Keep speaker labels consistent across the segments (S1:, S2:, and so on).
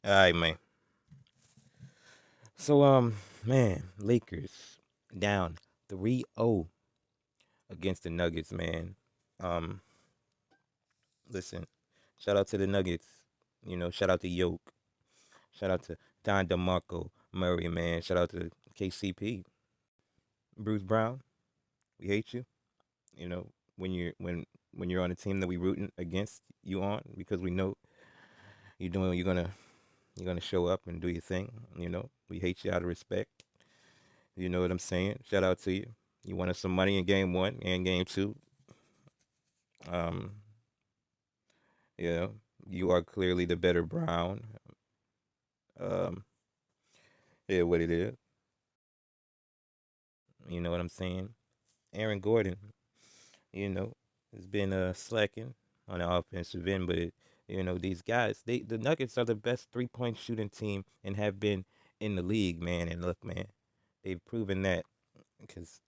S1: All right, man. So, man, Lakers down 3-0 against the Nuggets, man. Um, Listen, shout out to the Nuggets. Shout out to Yoke. Shout out to Don DeMarco Murray, man. Shout out to KCP. Bruce Brown, we hate you. You know, when you're on a team that we rooting against you on because we know you're gonna show up and do your thing. We hate you out of respect. You know what I'm saying? Shout out to you. You won us some money in game one and game two. Um, you know, you are clearly the better Brown. Um, yeah, what it is. You know what I'm saying? Aaron Gordon, has been slacking on the offensive end, but these guys, the Nuggets are the best 3-point shooting team and have been in the league, man. And look, man, they've proven that because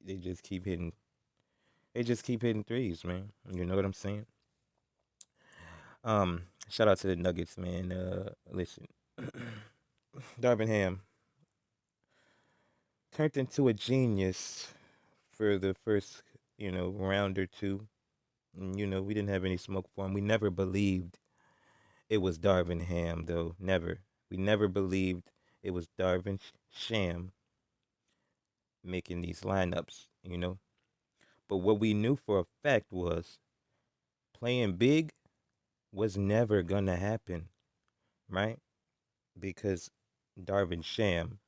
S1: they just keep hitting, they just keep hitting threes, man. You know what I'm saying? Shout out to the Nuggets, man. Listen, Darvin Ham turned into a genius for the first, round or two. We didn't have any smoke for him. We never believed it was Darvin Ham, though. Never. We never believed it was Darvin Sham making these lineups. But what we knew for a fact was playing big was never gonna happen, right? Because Darvin Sham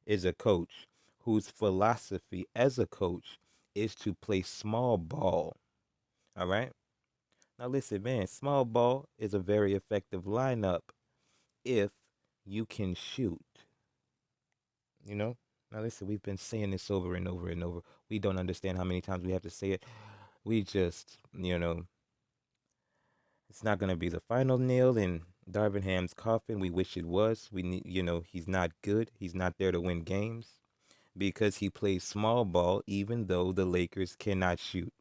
S1: is a coach whose philosophy as a coach is to play small ball. All right. Now listen, man, small ball is a very effective lineup if you can shoot. You know? Now listen, we've been saying this over and over and over. We don't understand how many times we have to say it. We just, it's not gonna be the final nail in Darvin Ham's coffin. We wish it was. We need, he's not good. He's not there to win games because he plays small ball, even though the Lakers cannot shoot.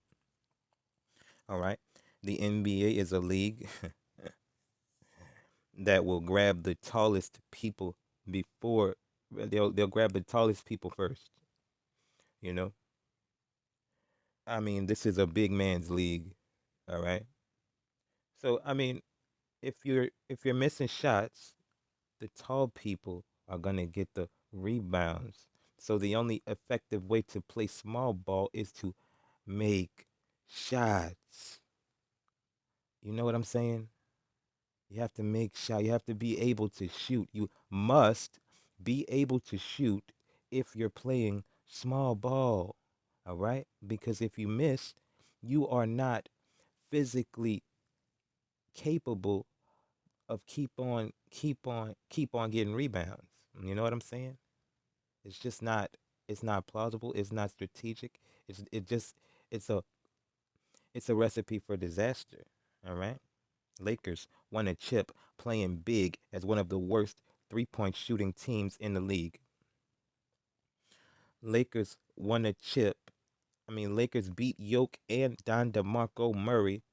S1: All right. The NBA is a league that will grab the tallest people before they'll grab the tallest people first. You know, I mean, this is a big man's league. All right. So I mean, if you're missing shots, the tall people are gonna get the rebounds. So the only effective way to play small ball is to make shots. You know what I'm saying? You have to make shot. You have to be able to shoot. You must be able to shoot if you're playing small ball. All right? Because if you miss, you are not physically capable of keep on getting rebounds. You know what I'm saying? It's just not it's not plausible, it's not strategic. It's a it's a recipe for disaster. All right? Lakers won a chip playing big as one of the worst 3-point shooting teams in the league. Lakers won a chip. Lakers beat Yoke and Don DeMarco Murray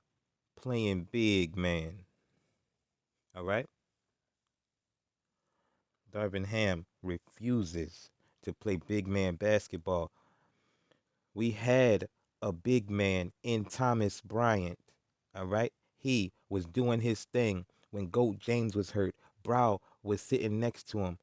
S1: playing big, man. All right? Darvin Ham refuses to play big man basketball. We had a big man in Thomas Bryant. All right? He was doing his thing when Goat James was hurt. Brow was sitting next to him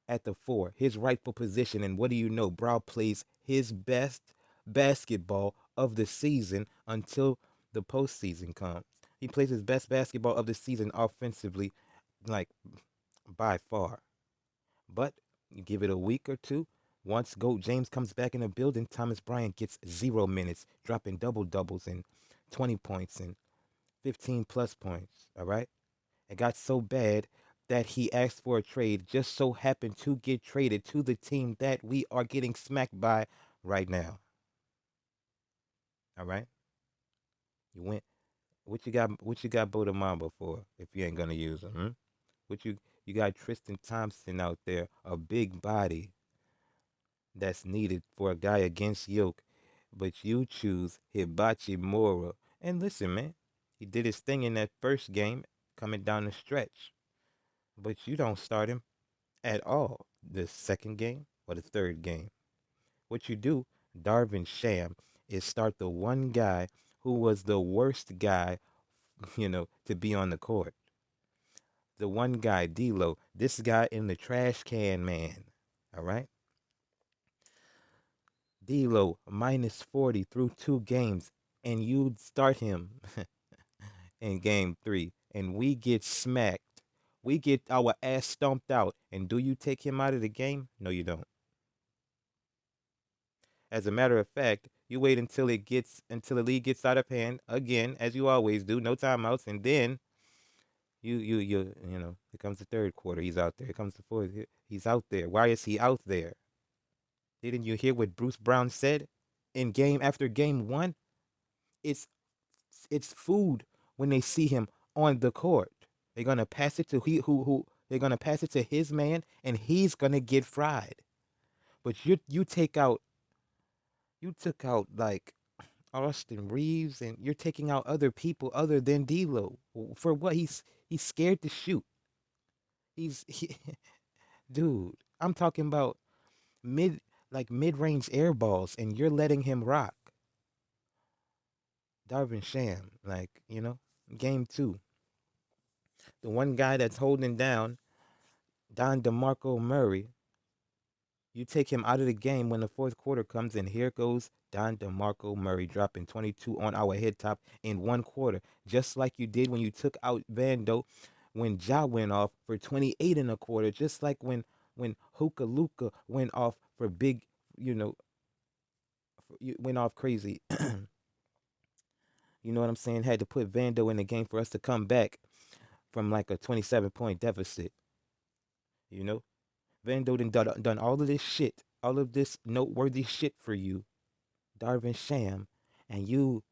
S1: at the four, his rightful position. And what do you know? Brow plays his best basketball of the season until the postseason comes. He plays his best basketball of the season offensively, like by far. But you give it a week or two. Once Goat James comes back in the building, Thomas Bryant gets 0 minutes, dropping double doubles and 20 points and 15 plus points. All right. It got so bad that he asked for a trade, just so happened to get traded to the team that we are getting smacked by right now. All right. You went. What you got Boda Mamba for if you ain't gonna use him? Hmm? What you got Tristan Thompson out there, a big body that's needed for a guy against Yoke, but you choose Hibachi Mora. And listen, man, he did his thing in that first game coming down the stretch. but you don't start him at all the second game or the third game. What you do, Darvin Sham, is start the one guy who was the worst guy, to be on the court. The one guy, D'Lo, this guy in the trash can man. All right? D'Lo, minus 40 through 2 games, and you start him in game 3, and we get smacked. We get our ass stomped out. And do you take him out of the game? No, you don't. As a matter of fact, you wait until the league gets out of hand again, as you always do, no timeouts, and then here comes the third quarter. He's out there. Here comes the fourth. He's out there. Why is he out there? Didn't you hear what Bruce Brown said in game after game one? It's it's food when they see him on the court. They're gonna pass it to he who they're gonna pass it to his man, and he's gonna get fried. But you took out like Austin Reeves, and you're taking out other people other than D'Lo. For what? He's scared to shoot. He, dude. I'm talking about mid mid range air balls, and you're letting him rock. Darvin Sham, game two, the one guy that's holding down Don DeMarco Murray. You take him out of the game when the fourth quarter comes, and here goes Don DeMarco Murray dropping 22 on our head top in 1 quarter, just like you did when you took out Vando when Ja went off for 28 in a quarter, just like when Hookah Luka went off for big, you know, went off crazy. You know what I'm saying? Had to put Vando in the game for us to come back from like a 27-point deficit. You know, Vando done all of this shit, all of this noteworthy shit for you, Darvin Sham, and you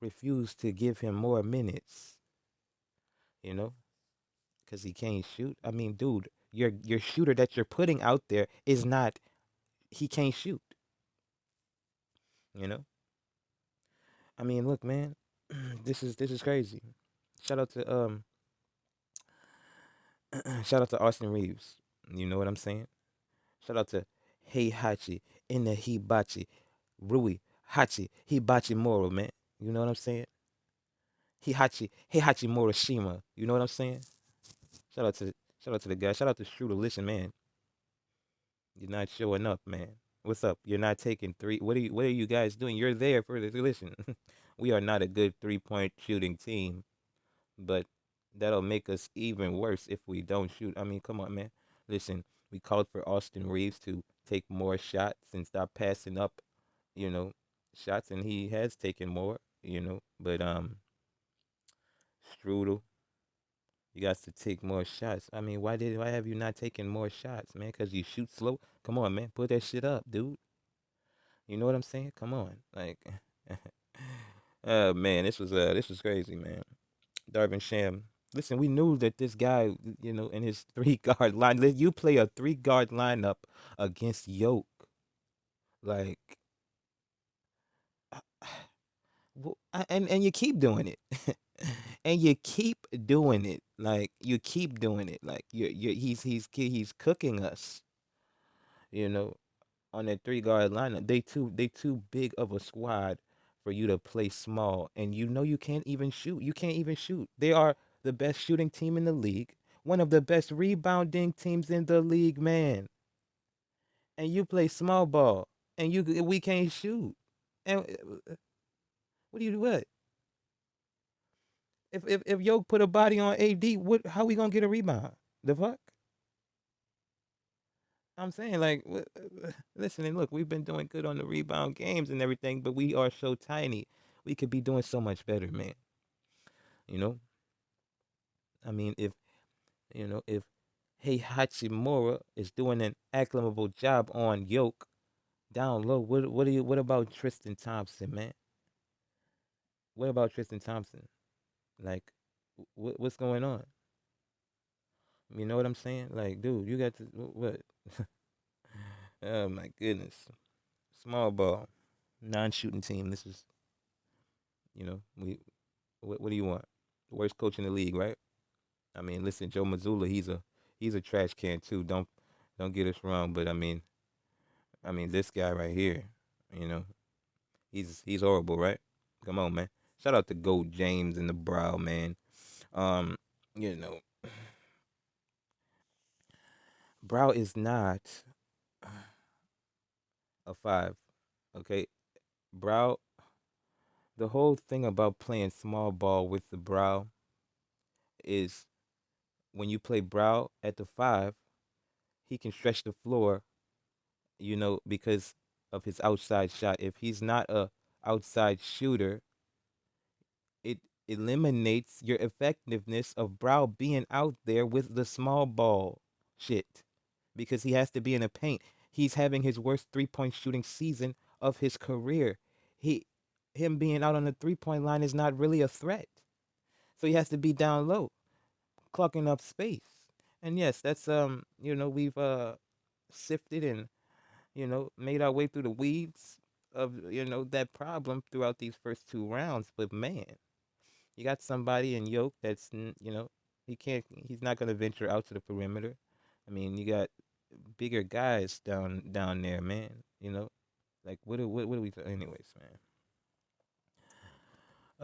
S1: refuse to give him more minutes, you know, because he can't shoot. I mean, dude, your shooter that you're putting out there is not, he can't shoot, you know? I mean, look, man, this is crazy. Shout out to shout out to Austin Reeves. You know what I'm saying? Shout out to Heihachi in the Hibachi, Rui Hachi Hibachi Moro, man. You know what I'm saying? Heihachi Morishima. You know what I'm saying? Shout out to shout out to the guy. Shout out to Shooter. Listen, man, you're not showing up, man. What's up? You're not taking three. What are you guys doing? You're there for the listen. We are not a good 3-point shooting team, but that'll make us even worse if we don't shoot. I mean, come on, man. Listen, we called for Austin Reeves to take more shots and stop passing up, you know, shots, and he has taken more, But Strudel, you got to take more shots. I mean, why have you not taken more shots, man? Cause you shoot slow. Come on, man, put that shit up, dude. You know what I'm saying? Come on, like, man, this was crazy, man. Darvin Sham. Listen, we knew that this guy, in his three-guard line, you play a three-guard lineup against Yoke, like, and you keep doing it, and you keep doing it, like you keep doing it, like he's cooking us, you know, on that three-guard lineup. They too big of a squad for you to play small, and you can't even shoot. You can't even shoot. They are the best shooting team in the league, one of the best rebounding teams in the league, man. And you play small ball, and we can't shoot. And what do you do? What if Yoke put a body on AD? What? How we gonna get a rebound? The fuck? I'm saying, like, listen and look, we've been doing good on the rebound games and everything, but we are so tiny. We could be doing so much better, man. You know, I mean, if Hey Hachimura is doing an acclamable job on Yoke down low, what about Tristan Thompson, man? What about Tristan Thompson? Like, what's going on? You know what I'm saying? Like, dude, you got to what? Oh my goodness, small ball, non-shooting team. This is, we. What do you want? The worst coach in the league, right? I mean, listen, Joe Mazzulla, he's a trash can too. Don't get us wrong, but I mean this guy right here, you know, he's horrible, right? Come on, man. Shout out to Gold James and the Brow, man. Um, you know, Brow is not a five. Okay, Brow. The whole thing about playing small ball with the Brow is when you play Brow at the five, he can stretch the floor, because of his outside shot. If he's not a outside shooter, it eliminates your effectiveness of Brow being out there with the small ball shit because he has to be in the paint. He's having his worst three-point shooting season of his career. He him being out on the three-point line is not really a threat. So he has to be down low, clogging up space. And yes, that's we've sifted and made our way through the weeds of that problem throughout these first two rounds. But man, you got somebody in Yoke that's he's not gonna venture out to the perimeter. I mean, you got bigger guys down there, man. Like what are we anyways, man?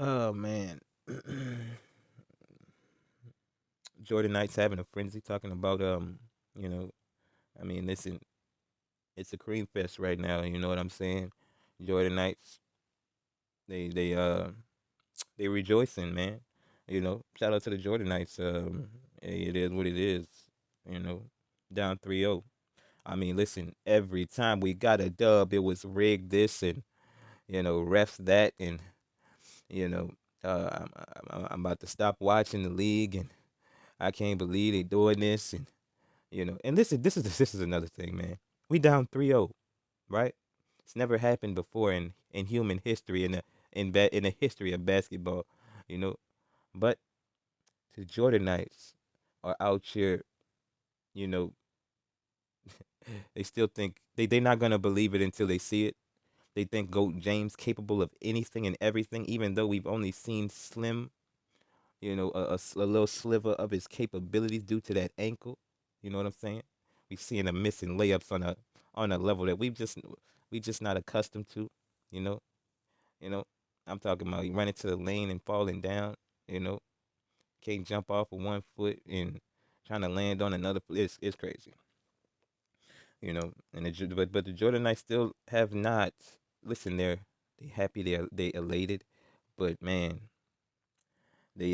S1: Oh man, Jordan Knight's having a frenzy talking about you know, I mean, listen, it's a cream fest right now. You know what I'm saying? Jordan Knights, they they rejoicing, man. Shout out to the Jordan Knights. Hey, it is what it is. You know, down 3-0. I mean, listen, every time we got a dub, it was rigged this and refs that, and you know, I'm about to stop watching the league, and I can't believe they doing this, and this is another thing, man. We down 3-0, right? It's never happened before in human history in the history of basketball, you know. But the Jordan Knights are out here, you know, they still think they not gonna believe it until they see it. They think Goat James capable of anything and everything, even though we've only seen slim, a little sliver of his capabilities due to that ankle. You know what I'm saying? We've seen him missing layups on a level that we just not accustomed to. You know, you know. I'm talking about running to the lane and falling down. You know, can't jump off with 1 foot and trying to land on another. It's crazy. And but the Jordan Knights still have not. Listen, they happy, they elated, but man, they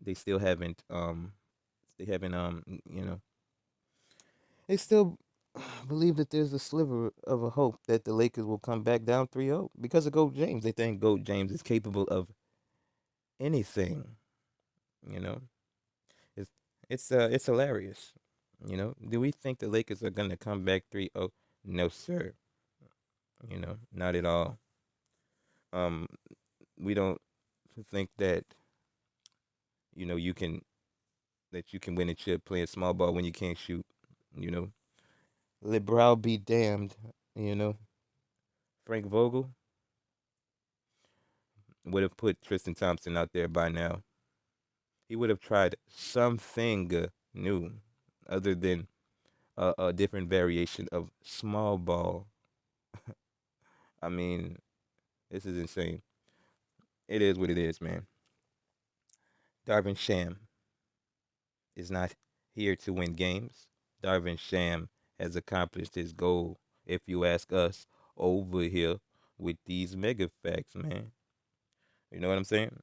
S1: they still haven't they haven't they still believe that there's a sliver of a hope that the Lakers will come back down 3-0 because of Goat James. They think Goat James is capable of anything. You know, it's it's hilarious. Do we think the Lakers are gonna come back 3-0? No, sir. Not at all. Um, we don't think you know you can you can win a chip playing small ball when you can't shoot. You know, LeBron be damned. You know, Frank Vogel would have put Tristan Thompson out there by now. He would have tried something new, other than a different variation of small ball. I mean, this is insane. It is what it is, man. Darvin Sham is not here to win games. Darvin Sham has accomplished his goal, if you ask us, over here with these mega facts, man. You know what I'm saying?